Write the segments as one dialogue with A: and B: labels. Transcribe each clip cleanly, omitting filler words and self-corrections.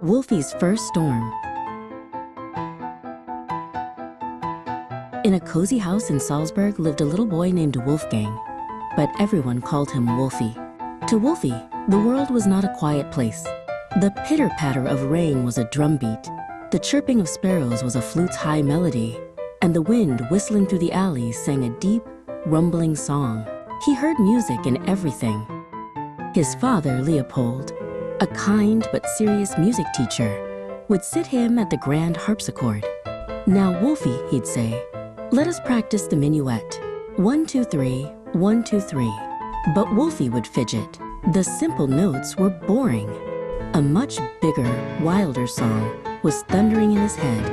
A: Wolfie's first storm. In a cozy house in Salzburg lived a little boy named Wolfgang, but everyone called him Wolfie. To Wolfie, the world was not a quiet place. The pitter-patter of rain was a drumbeat, the chirping of sparrows was a flute's high melody, and the wind whistling through the alleys sang a deep, rumbling song. He heard music in everything. His father, Leopold, a kind but serious music teacher, would sit him at the grand harpsichord. "Now, Wolfie," he'd say, "let us practice the minuet. 1, 2, 3, 1, 2, 3. But Wolfie would fidget. The simple notes were boring. A much bigger, wilder song was thundering in his head,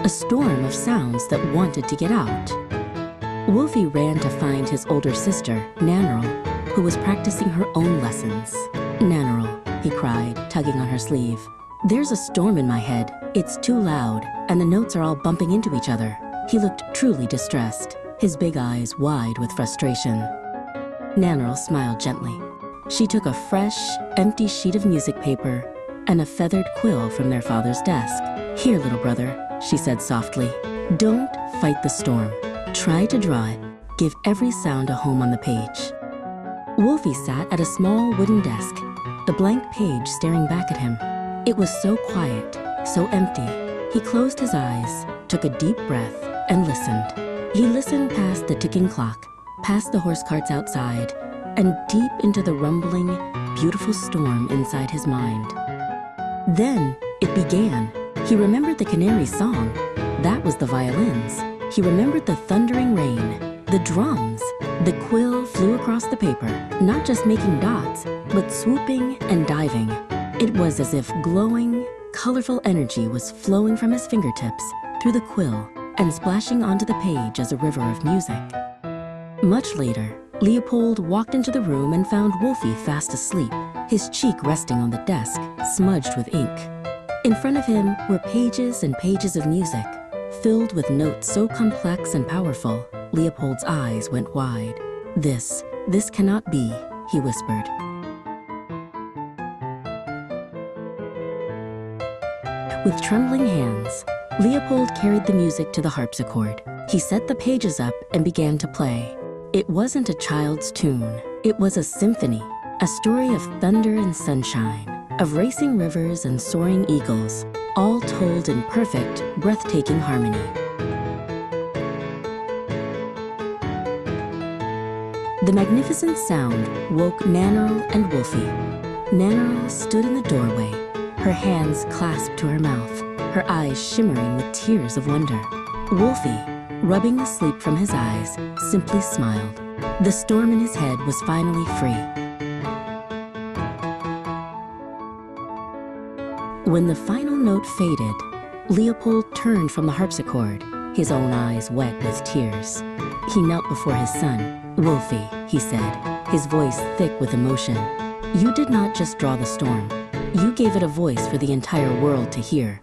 A: a storm of sounds that wanted to get out. Wolfie ran to find his older sister, Nannerl, who was practicing her own lessons. "Nannerl," he cried, tugging on her sleeve, "there's a storm in my head. It's too loud, and the notes are all bumping into each other." He looked truly distressed, his big eyes wide with frustration. Nannerl smiled gently. She took a fresh, empty sheet of music paper and a feathered quill from their father's desk. "Here, little brother," she said softly. "Don't fight the storm. Try to draw it. Give every sound a home on the page." Wolfie sat at a small wooden desk, the blank page staring back at him. It was so quiet, so empty. He closed his eyes, took a deep breath, and listened. He listened past the ticking clock, past the horse carts outside, and deep into the rumbling, beautiful storm inside his mind. Then it began. He remembered the canary's song. That was the violins. He remembered the thundering rain, the drums. The quill flew across the paper, not just making dots, but swooping and diving. It was as if glowing, colorful energy was flowing from his fingertips through the quill and splashing onto the page as a river of music. Much later, Leopold walked into the room and found Wolfie fast asleep, his cheek resting on the desk, smudged with ink. In front of him were pages and pages of music, filled with notes so complex and powerful, Leopold's eyes went wide. This cannot be," he whispered. With trembling hands, Leopold carried the music to the harpsichord. He set the pages up and began to play. It wasn't a child's tune. It was a symphony, a story of thunder and sunshine, of racing rivers and soaring eagles, all told in perfect, breathtaking harmony. The magnificent sound woke Nannerl and Wolfie. Nannerl stood in the doorway, her hands clasped to her mouth, her eyes shimmering with tears of wonder. Wolfie, rubbing the sleep from his eyes, simply smiled. The storm in his head was finally free. When the final note faded, Leopold turned from the harpsichord, his own eyes wet with tears. He knelt before his son. "Wolfie," he said, his voice thick with emotion, "you did not just draw the storm. You gave it a voice for the entire world to hear.